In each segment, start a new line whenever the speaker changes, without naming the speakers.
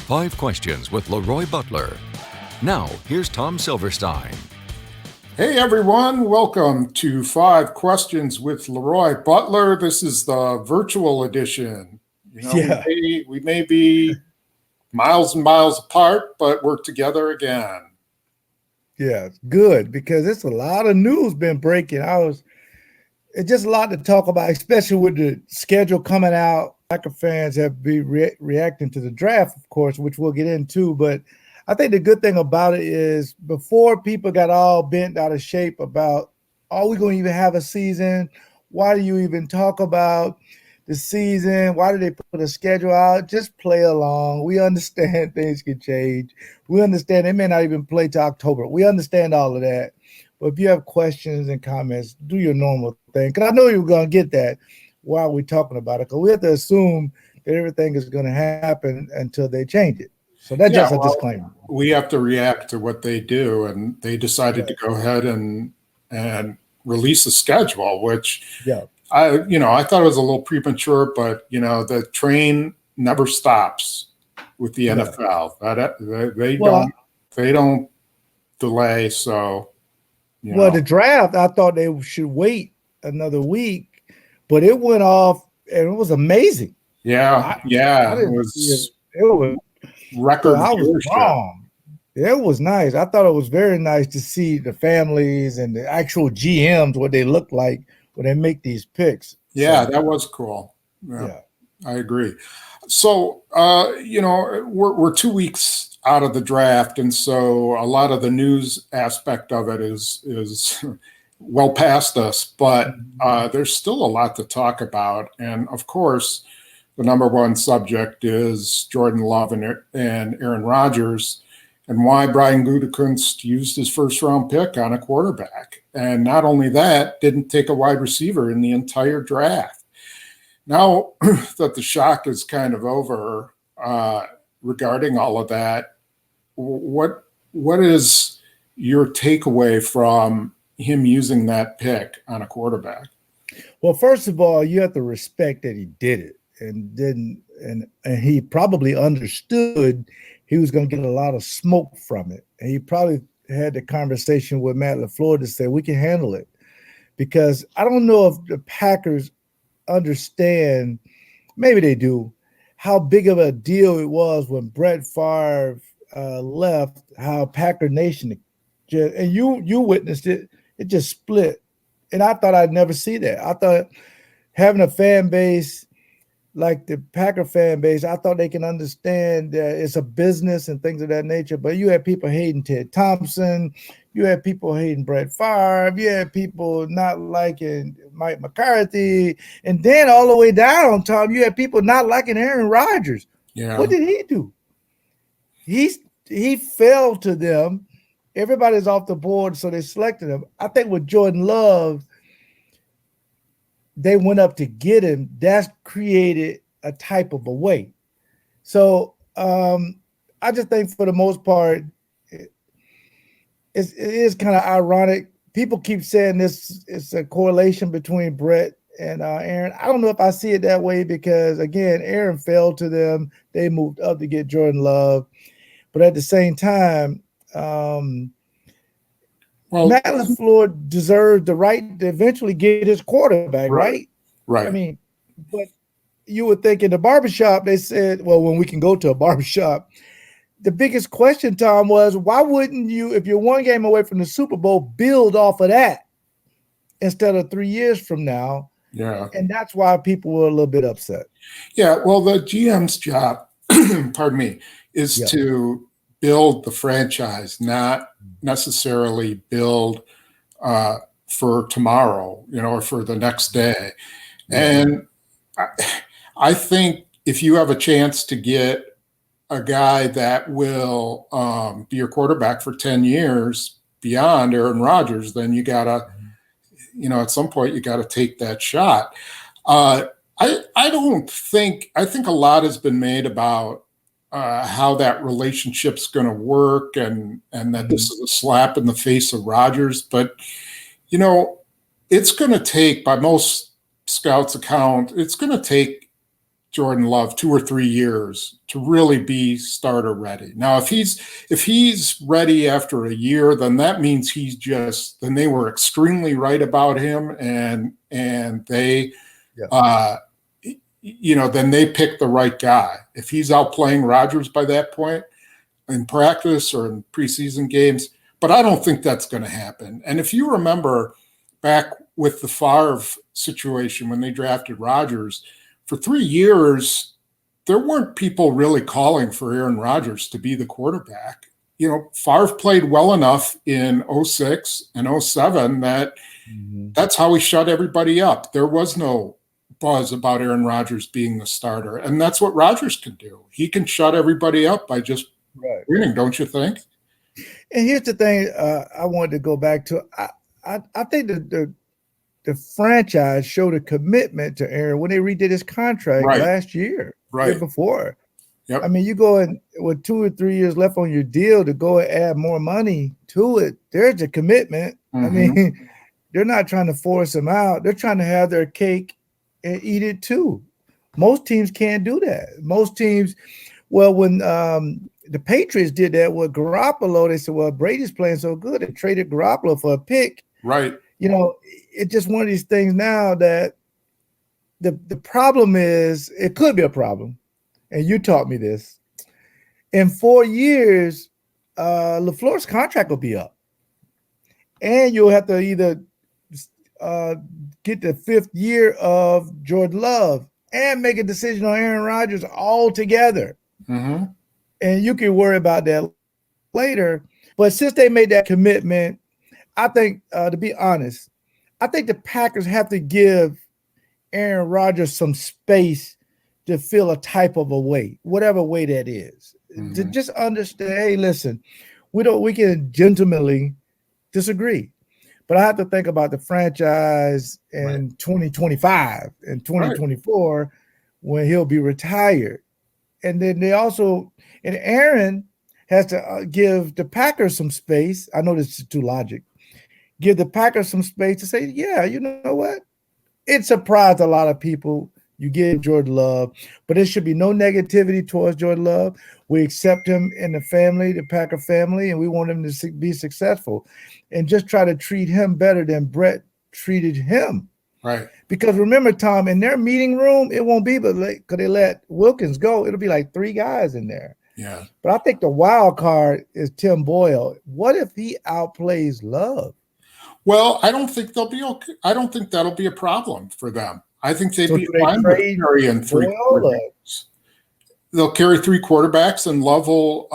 5 Questions with LeRoy Butler. Now, here's Tom Silverstein.
Hey everyone, welcome to 5 Questions with LeRoy Butler. This is the virtual edition. We may be miles and miles apart, but we're together again.
Yeah, good, because it's a lot of news been breaking. It's just a lot to talk about, especially with the schedule coming out. Packer fans have been reacting to the draft, of course, which we'll get into. But I think the good thing about it is before people got all bent out of shape about, are we going to even have a season? Why do you even talk about the season? Why do they put a schedule out? Just play along. We understand things can change. We understand they may not even play till October. We understand all of that. But if you have questions and comments, do your normal thing. Because I know you're going to get that while we're talking about it. Because we have to assume that everything is going to happen until they change it. So that's just a disclaimer.
We have to react to what they do. And they decided to go ahead and release a schedule, which I thought it was a little premature. But, the train never stops with the NFL. They don't delay. So.
Well, the draft, I thought they should wait another week, but it went off and it was amazing.
It was record
I was wrong. It was nice. I thought it was very nice to see the families and the actual GMs, what they look like when they make these picks.
Yeah, that was cool. Yeah, I agree. So, we're 2 weeks out of the draft, and so a lot of the news aspect of it is well past us, but there's still a lot to talk about. And of course, the number one subject is Jordan Love and Aaron Rodgers, and why Brian Gutekunst used his first-round pick on a quarterback. And not only that, didn't take a wide receiver in the entire draft. Now that the shock is kind of over regarding all of that, what is your takeaway from him using that pick on a quarterback?
Well, first of all, you have to respect that he did it and he probably understood he was going to get a lot of smoke from it. And he probably had the conversation with Matt LaFleur to say, we can handle it. Because I don't know if the Packers understand, maybe they do, how big of a deal it was when Brett Favre left, how Packer Nation, and you witnessed it, it just split. And I thought I'd never see that. I thought having a fan base like the Packer fan base, I thought they can understand that it's a business and things of that nature. But you had people hating Ted Thompson. You had people hating Brett Favre. You had people not liking Mike McCarthy. And then all the way down on top, you had people not liking Aaron Rodgers.
Yeah.
What did he do? He fell to them. Everybody's off the board, so they selected him. I think with Jordan Love, they went up to get him. That's created a type of a way. So I just think for the most part, it is kind of ironic. People keep saying it's a correlation between Brett and Aaron. I don't know if I see it that way because, again, Aaron fell to them. They moved up to get Jordan Love. But at the same time, Matt LaFleur deserved the right to eventually get his quarterback, right?
Right.
I mean, but you would think in the barbershop, they said, well, when we can go to a barbershop, the biggest question, Tom, was why wouldn't you, if you're one game away from the Super Bowl, build off of that instead of 3 years from now?
Yeah.
And that's why people were a little bit upset.
Yeah, well, the GM's job, pardon me, is to build the franchise, not necessarily build for tomorrow, or for the next day. And I think if you have a chance to get a guy that will be your quarterback for 10 years beyond Aaron Rodgers, then you gotta, at some point you gotta take that shot. I think a lot has been made about how that relationship's going to work and that this is a slap in the face of Rodgers. But, it's going to take, by most scouts' account, it's going to take Jordan Love 2 or 3 years to really be starter ready. Now, if he's ready after a year, then that means then they were extremely right about him, and they, then they picked the right guy. If he's out playing Rodgers by that point in practice or in preseason games, but I don't think that's going to happen. And if you remember back with the Favre situation when they drafted Rodgers, for 3 years, there weren't people really calling for Aaron Rodgers to be the quarterback. Favre played well enough in 06 and 07 that that's how he shut everybody up. There was no buzz about Aaron Rodgers being the starter. And that's what Rodgers can do. He can shut everybody up by just winning, don't you think?
And here's the thing I wanted to go back to. I think the franchise showed a commitment to Aaron when they redid his contract last year, year before. Yep. I mean, you go in with 2 or 3 years left on your deal to go and add more money to it. There's a commitment. I mean, they're not trying to force him out. They're trying to have their cake and eat it too. Most teams can't do that. Most teams, when the Patriots did that with Garoppolo, they said, well, Brady's playing so good. They traded Garoppolo for a pick.
Right.
It's just one of these things now that the problem is, it could be a problem. And you taught me this. In 4 years, LaFleur's contract will be up. And you'll have to either get the 5th year of Jordan Love and make a decision on Aaron Rodgers altogether. And you can worry about that later. But since they made that commitment, I think, to be honest, I think the Packers have to give Aaron Rodgers some space to feel a type of a way, whatever way that is. To just understand, hey, listen, we can gentlemanly disagree. But I have to think about the franchise in 2025 and 2024 when he'll be retired. And then and Aaron has to give the Packers some space. I know this is too logic. Give the Packers some space to say, yeah, you know what? It surprised a lot of people. You give Jordan Love, but there should be no negativity towards Jordan Love. We accept him in the family, the Packer family, and we want him to be successful. And just try to treat him better than Brett treated him.
Right.
Because remember, Tom, in their meeting room, it won't be because they let Wilkins go. It'll be like 3 guys in there.
Yeah.
But I think the wild card is Tim Boyle. What if he outplays Love?
Well, I don't think they'll be okay. I don't think that'll be a problem for them. I think they'd be fine with carrying 3 quarterbacks. They'll carry 3 quarterbacks, and Love will.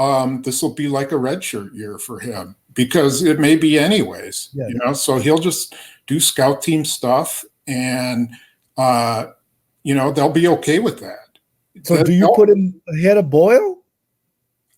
This will be like a redshirt year for him because it may be anyways. Yeah. So he'll just do scout team stuff, and they'll be okay with that.
So, do you put him ahead of Boyle?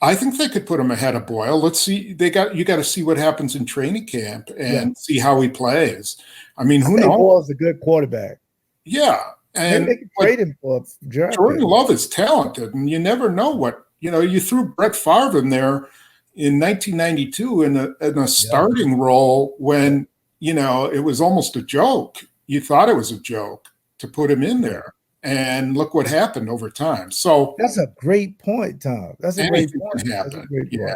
I think they could put him ahead of Boyle. Let's see. You got to see what happens in training camp and see how he plays. I mean, who knows?
Boyle's a good quarterback.
Yeah, and
they can trade him for
Jordan Love is talented, and you never know what you threw Brett Favre in there in 1992 in a starting role when it was almost a joke. You thought it was a joke to put him in there. And look what happened over time. So
that's a great point, Tom. That's a great point.
Yeah.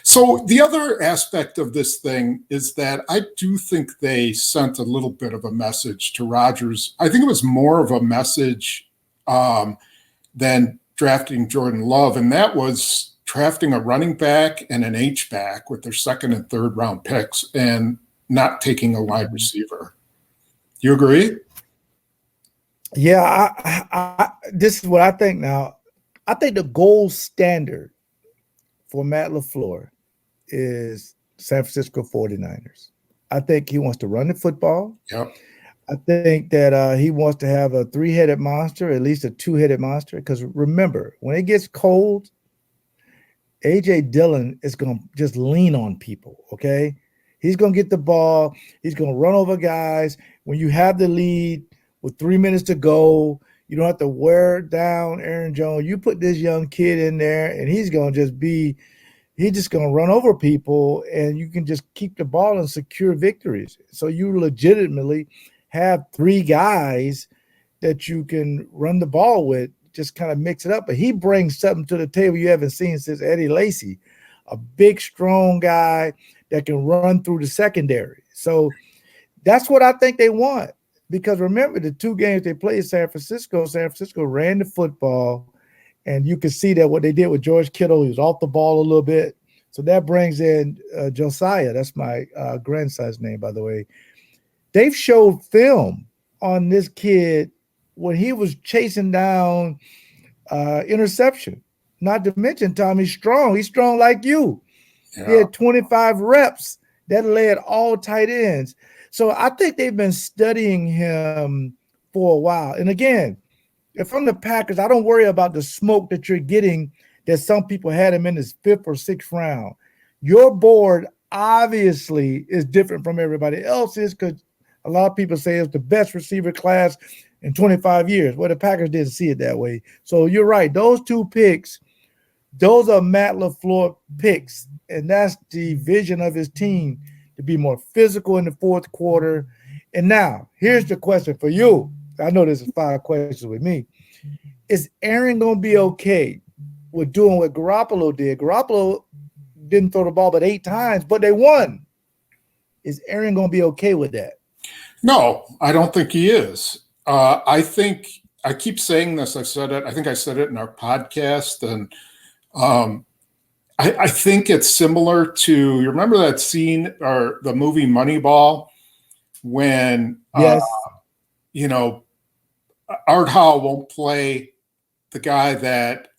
So the other aspect of this thing is that I do think they sent a little bit of a message to Rodgers. I think it was more of a message than drafting Jordan Love, and that was drafting a running back and an H-back with their 2nd and 3rd round picks and not taking a wide receiver. You agree?
Yeah, I this is what I think now. I think the gold standard for Matt LaFleur is San Francisco 49ers. I think he wants to run the football.
Yep.
I think that he wants to have a 3-headed monster, at least a 2-headed monster. Because remember, when it gets cold, A.J. Dillon is going to just lean on people, okay? He's going to get the ball. He's going to run over guys. When you have the lead, with 3 minutes to go, you don't have to wear down Aaron Jones. You put this young kid in there, and he's going to run over people, and you can just keep the ball and secure victories. So you legitimately have 3 guys that you can run the ball with just kind of mix it up. But he brings something to the table you haven't seen since Eddie Lacy, a big, strong guy that can run through the secondary. So that's what I think they want. Because remember, the 2 games they played San Francisco ran the football, and you can see that what they did with George Kittle, he was off the ball a little bit. So that brings in Josiah. That's my grandson's name, by the way. They've showed film on this kid when he was chasing down interception. Not to mention, Tom, he's strong. He's strong like you. Yeah. He had 25 reps that led all tight ends. So I think they've been studying him for a while. And again, if I'm the Packers, I don't worry about the smoke that you're getting that some people had him in his 5th or 6th round. Your board obviously is different from everybody else's because a lot of people say it's the best receiver class in 25 years. Well, the Packers didn't see it that way. So you're right. Those 2 picks, those are Matt LaFleur picks, and that's the vision of his team to be more physical in the 4th quarter. And now, here's the question for you. I know this is 5 questions with me. Is Aaron going to be okay with doing what Garoppolo did? Garoppolo didn't throw the ball but 8 times, but they won. Is Aaron going to be okay with that?
No, I don't think he is. I think I keep saying this. I said it. I think I said it in our podcast, and I think it's similar to, you remember that scene or the movie Moneyball when,
yes.
Art Howe won't play the guy that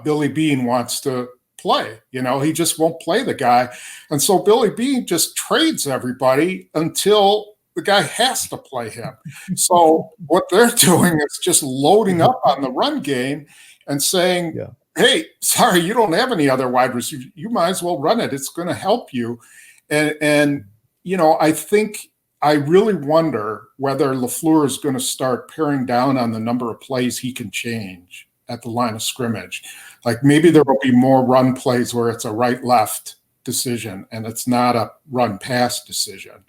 Billy Beane wants to play. He just won't play the guy. And so Billy Beane just trades everybody until the guy has to play him. So what they're doing is just loading up on the run game and saying, hey, sorry, you don't have any other wide receivers. You might as well run it. It's going to help you. And I think I really wonder whether LaFleur is going to start paring down on the number of plays he can change at the line of scrimmage. Like maybe there will be more run plays where it's a right-left decision and it's not a run-pass decision.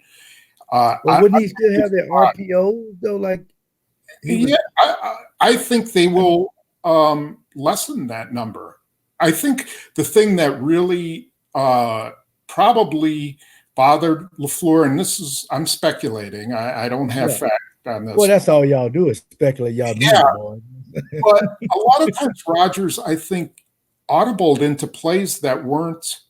Wouldn't he still have the RPO though?
I think they will lessen that number. I think the thing that really probably bothered LaFleur, and I'm speculating. I don't have fact on this.
Well, that's all y'all do is speculate. Y'all do.
But a lot of times Rodgers, I think, audibled into plays that weren't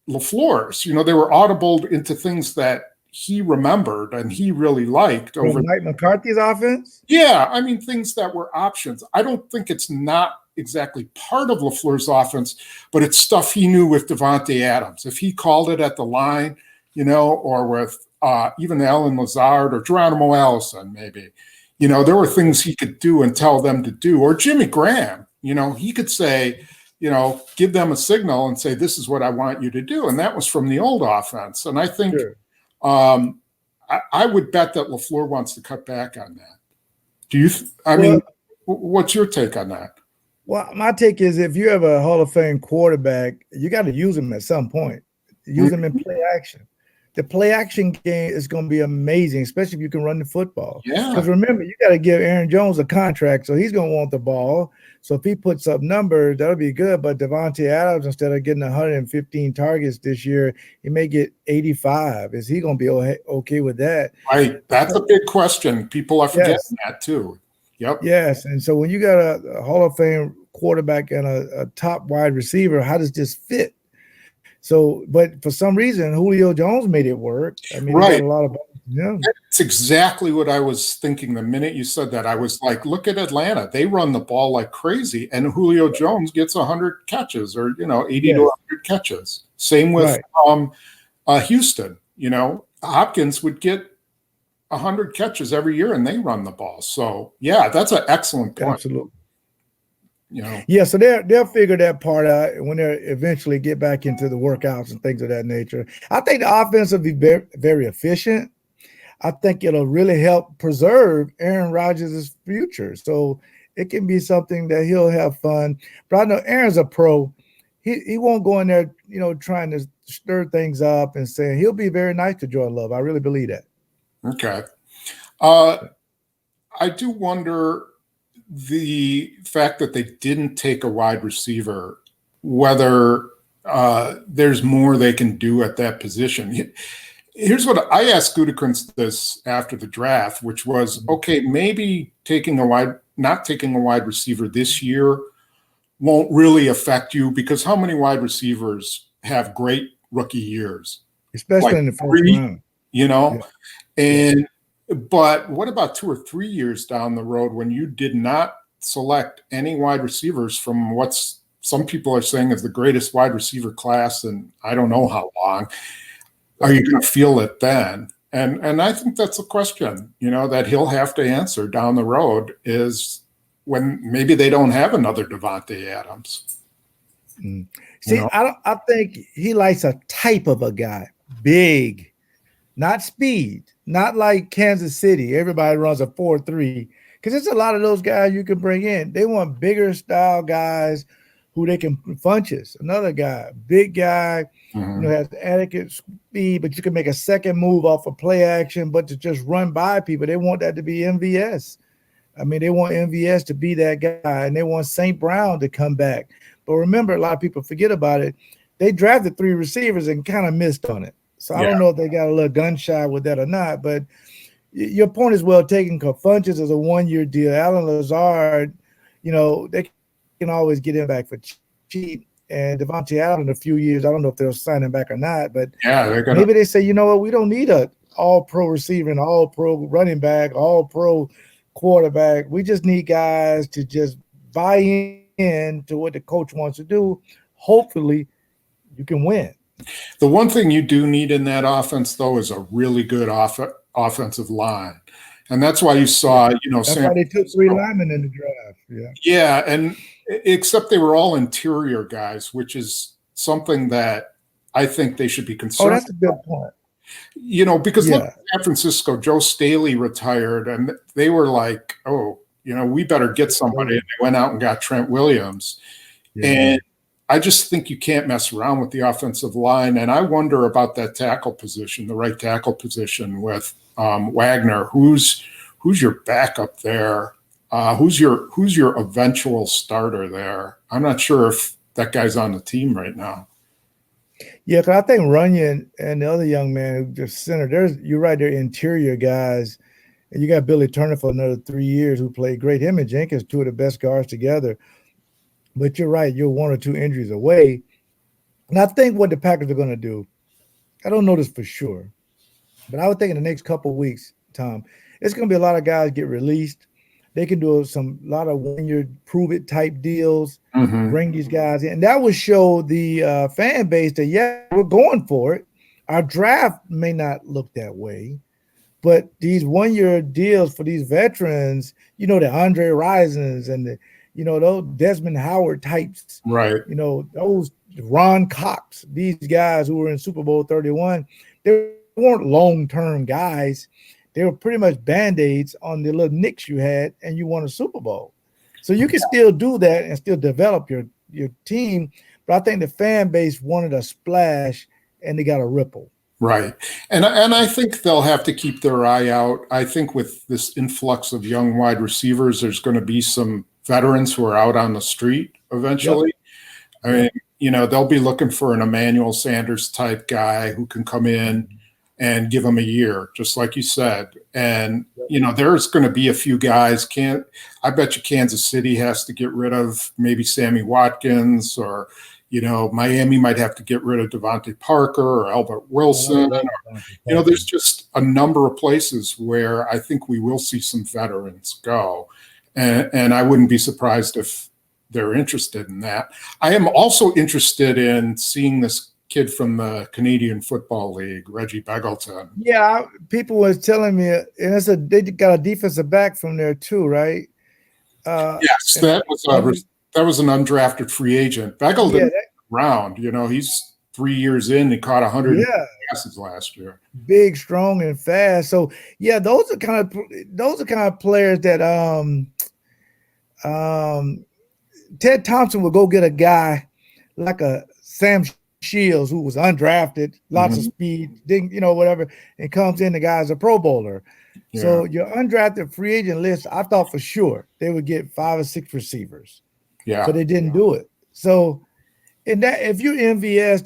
LaFleur's. They were audibled into things that he remembered and he really liked.
Over Mike McCarthy's offense?
Yeah, I mean, things that were options. I don't think it's not exactly part of LaFleur's offense, but it's stuff he knew with Davante Adams. If he called it at the line, or with even Alan Lazard or Geronimo Allison, maybe, there were things he could do and tell them to do. Or Jimmy Graham, he could say, give them a signal and say, this is what I want you to do. And that was from the old offense. And I think I would bet that LaFleur wants to cut back on that. Do you? What's your take on that?
Well, my take is if you have a Hall of Fame quarterback, you got to use him at some point. Use him in play action. The play action game is going to be amazing, especially if you can run the football.
Yeah.
Because remember, you got to give Aaron Jones a contract, so he's going to want the ball. So if he puts up numbers, that'll be good. But Davante Adams, instead of getting 115 targets this year, he may get 85. Is he going to be okay with that?
Right. That's a big question. People are forgetting that too. Yep.
Yes. And so when you got a Hall of Fame quarterback and a top wide receiver, how does this fit? So, but for some reason, Julio Jones made it work. I mean,
right.
Got a lot of
That's exactly what I was thinking the minute you said that. I was like, look at Atlanta. They run the ball like crazy, and Julio Jones gets 100 catches or, 80 to 100 catches. Same with Houston. Hopkins would get 100 catches every year, and they run the ball. So, yeah, that's an excellent point.
Absolutely. Yeah, so they'll figure that part out when they eventually get back into the workouts and things of that nature. I think the offense will be very, very efficient. I think it'll really help preserve Aaron Rodgers' future. So it can be something that he'll have fun. But I know Aaron's a pro. He won't go in there, trying to stir things up and saying he'll be very nice to Jordan Love. I really believe that.
Okay. I do wonder the fact that they didn't take a wide receiver, whether there's more they can do at that position. Here's what I asked Gutekunst this after the draft, which was, okay, maybe not taking a wide receiver this year won't really affect you, because how many wide receivers have great rookie years?
Especially
like
in the first round.
But what about 2 or 3 years down the road when you did not select any wide receivers from what's some people are saying is the greatest wide receiver class in I don't know how long? Are you going to feel it then? And I think that's a question, that he'll have to answer down the road, is when maybe they don't have another Devontae Adams.
See, I think he likes a type of a guy, big, not speed, not like Kansas City. Everybody runs a 4.3, because there's a lot of those guys you can bring in. They want bigger style guys who they can funches. Another guy, big guy, has adequate speed, but you can make a second move off of play action, but to just run by people. They want that to be MVS. I mean, they want MVS to be that guy, and they want St. Brown to come back. But remember, a lot of people forget about it. They drafted 3 receivers and kind of missed on it. So I don't know if they got a little gun shy with that or not, but your point is well taken. Funches is a 1-year deal. Alan Lazard, they can always get him back for cheap. And Devontae Adams in a few years, I don't know if they'll sign him back or not, but maybe they say, you know what, we don't need a all-pro receiver and all-pro running back, all-pro quarterback. We just need guys to just buy in to what the coach wants to do. Hopefully you can win.
The one thing you do need in that offense, though, is a really good offensive line. And that's why you saw,
that's why they took 3 linemen in the draft.
Yeah, and except they were all interior guys, which is something that I think they should be concerned
about. Oh, that's a good point.
Because look at San Francisco, Joe Staley retired, and they were like, we better get somebody. And they went out and got Trent Williams. And I just think you can't mess around with the offensive line. And I wonder about that tackle position, the right tackle position with Wagner. Who's your backup there? Who's your eventual starter there? I'm not sure if that guy's on the team right now.
Yeah, because I think Runyon and the other young man who just center, you're right, they're interior guys. And you got Billy Turner for another 3 years who played great. Him and Jenkins, 2 of the best guards together. But you're right, you're 1 or 2 injuries away. And I think what the Packers are going to do, I don't know this for sure, but I would think in the next couple of weeks, Tom, it's going to be a lot of guys get released. They can do a lot of 1-year prove-it type deals, bring these guys in. And that would show the fan base that, we're going for it. Our draft may not look that way, but these 1-year deals for these veterans, the Andre Risons and the, those Desmond Howard types,
right?
Those Ron Cox, these guys who were in Super Bowl 31, they weren't long-term guys. They were pretty much Band-Aids on the little nicks you had, and you won a Super Bowl. So you can still do that and still develop your team. But I think the fan base wanted a splash, and they got a ripple.
Right. And I think they'll have to keep their eye out. I think with this influx of young wide receivers, there's going to be some veterans who are out on the street eventually. Yep. I mean, they'll be looking for an Emmanuel Sanders type guy who can come in and give them a year, just like you said. And, there's going to be a few guys. I bet you Kansas City has to get rid of maybe Sammy Watkins, or, Miami might have to get rid of Devontae Parker or Albert Wilson. There's just a number of places where I think we will see some veterans go. And I wouldn't be surprised if they're interested in that. I am also interested in seeing this kid from the Canadian Football League, Reggie Begelton.
Yeah, people was telling me, and they got a defensive back from there too, right?
Yes, that was an undrafted free agent. Begelton round, he's 3 years in. He caught 100 passes last year.
Big, strong, and fast. So those are kind of players that Ted Thompson would go get a guy like a Sam Shields, who was undrafted, lots of speed, whatever, and comes in, the guy's a Pro Bowler. So your undrafted free agent list, I thought for sure they would get 5 or 6 receivers.
Yeah.
But they didn't do it. So in that, if you're MVS,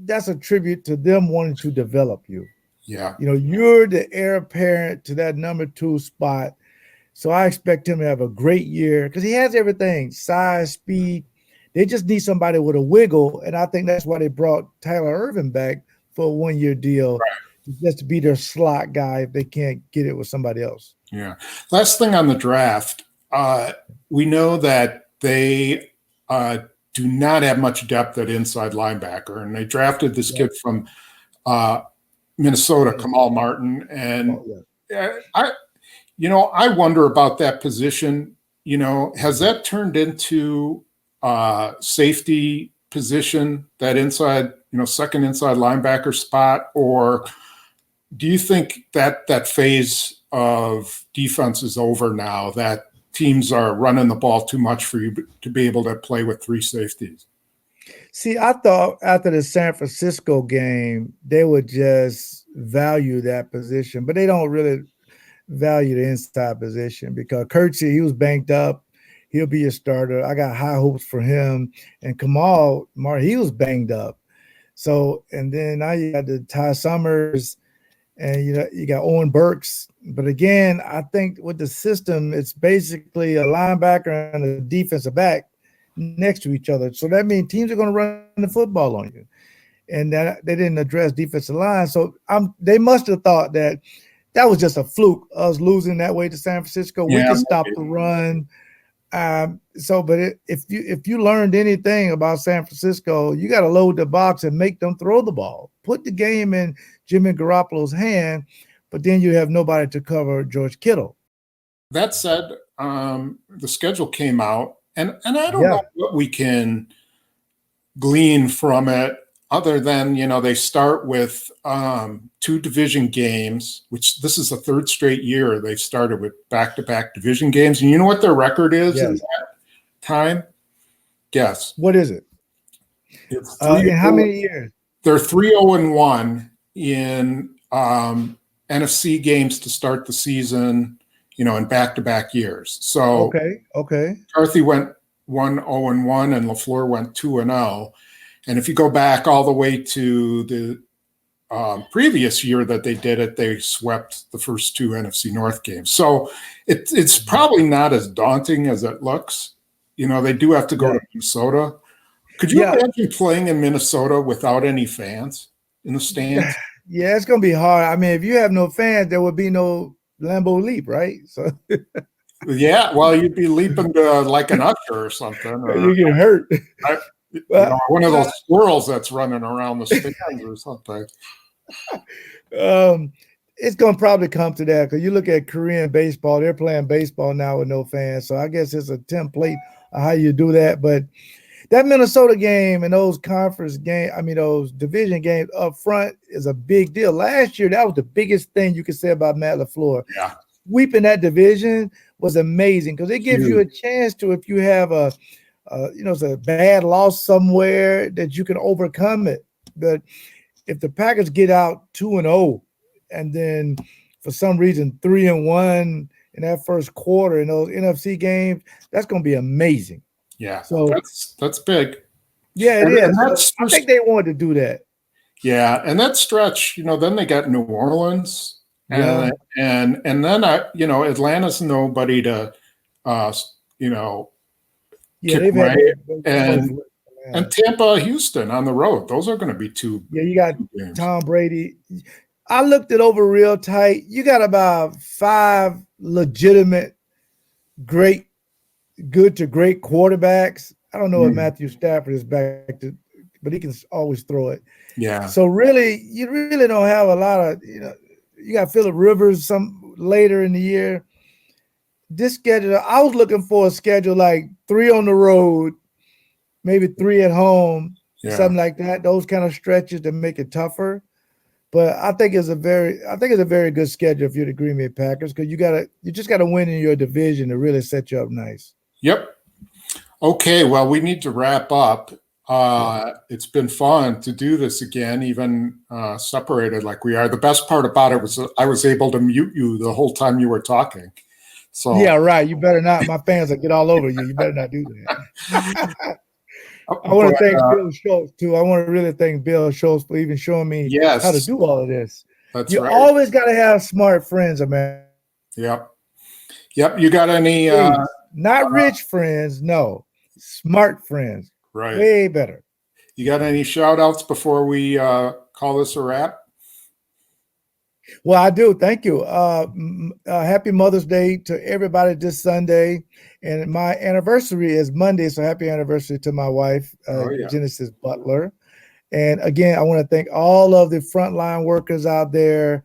that's a tribute to them wanting to develop you.
Yeah.
You know, you're the heir apparent to that number 2 spot. So I expect him to have a great year because he has everything: size, speed. They just need somebody with a wiggle. And I think that's why they brought Tyler Irvin back for a 1-year deal, just to be their slot guy if they can't get it with somebody else.
Yeah. Last thing on the draft, we know that they do not have much depth at inside linebacker, and they drafted this kid from Minnesota, Kamal Martin, and I wonder about that position. You know, has that turned into safety position, that inside, second inside linebacker spot, or do you think that phase of defense is over now, that teams are running the ball too much for you to be able to play with 3 safeties?
See, I thought after the San Francisco game, they would just value that position, but they don't really value the inside position because Kirksey, he was banked up. He'll be a starter. I got high hopes for him. And Kamal Martin, he was banged up. So, and then now you got the Ty Summers, and you got Owen Burks. But again, I think with the system, it's basically a linebacker and a defensive back next to each other. So that means teams are going to run the football on you. And that they didn't address defensive line. So they must have thought that was just a fluke, us losing that way to San Francisco. We can stop the run. But if you learned anything about San Francisco, you got to load the box and make them throw the ball. Put the game in Jimmy Garoppolo's hand, but then you have nobody to cover George Kittle.
That said, the schedule came out, and I don't know what we can glean from it other than, they start with 2 division games, which this is the 3rd straight year they've started with back-to-back division games. And you know what their record is in that time? Guess.
What is it?
It's
in how many years?
They're 3-0-1 in NFC games to start the season, in back-to-back years. So
okay.
McCarthy went 1-0-1 and LaFleur went 2-0. And if you go back all the way to the previous year that they did it, they swept the first 2 NFC North games. So it's probably not as daunting as it looks. They do have to go to Minnesota. Could you imagine playing in Minnesota without any fans in the stands?
Yeah, it's going to be hard. I mean, if you have no fans, there would be no Lambeau Leap, right? So
yeah, well, you'd be leaping like an usher or something. Or,
you get hurt.
One of those squirrels that's running around the stands or something.
It's going to probably come to that because you look at Korean baseball, they're playing baseball now with no fans. So I guess it's a template of how you do that. But that Minnesota game and those those division games up front is a big deal. Last year, that was the biggest thing you could say about Matt LaFleur.
Yeah.
Sweeping that division was amazing because it gives you a chance to, if you have it's a bad loss somewhere, that you can overcome it. But if the Packers get out 2-0 and then for some reason 3-1 in that first quarter in those NFC games, that's going to be amazing.
Yeah,
so
that's big.
Yeah, it is. I think they wanted to do that.
Yeah, and that stretch, then they got New Orleans, and then Atlanta's nobody to,
they've had
and Tampa, Houston on the road. Those are going to be 2.
Yeah, you got Tom Brady. I looked it over real tight. You got about 5 legitimate, good to great quarterbacks. I don't know if Matthew Stafford is back to, but he can always throw it.
Yeah.
So really, you really don't have a lot of, you got Phillip Rivers some later in the year. This schedule, I was looking for a schedule like 3 on the road, maybe 3 at home, something like that. Those kind of stretches to make it tougher. But I think it's a very good schedule if you're the Green Bay Packers because you just gotta win in your division to really set you up nice.
Yep. Okay, well, we need to wrap up. It's been fun to do this again, even separated like we are. The best part about it was I was able to mute you the whole time you were talking. So
yeah, right. You better not. My fans will get all over you. You better not do that. I want to thank Bill Schultz too. I want to really thank Bill Schultz for even showing me how to do all of this.
That's
you
right.
always got to have smart friends, man.
Yep. You got any?
Not rich friends, no. Smart friends.
Right.
Way better.
You got any shout outs before we call this a wrap?
Well, I do. Thank you. Happy Mother's Day to everybody this Sunday. And my anniversary is Monday, so happy anniversary to my wife, Genesis Butler. And again, I want to thank all of the frontline workers out there,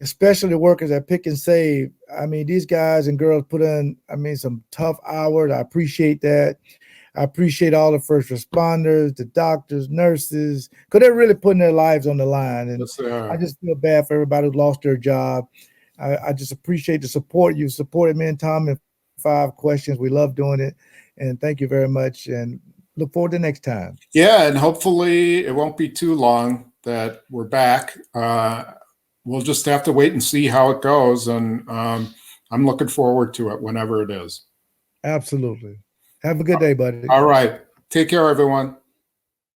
especially the workers at Pick and Save. I mean, these guys and girls put in, some tough hours. I appreciate that. I appreciate all the first responders, the doctors, nurses, because they're really putting their lives on the line. And I just feel bad for everybody who lost their job. I just appreciate the support. You supported me and Tom in 5 questions. We love doing it. And thank you very much. And look forward to next time.
Yeah, and hopefully it won't be too long that we're back. We'll just have to wait and see how it goes. And I'm looking forward to it whenever it is.
Absolutely. Have a good day, buddy.
All right. Take care, everyone.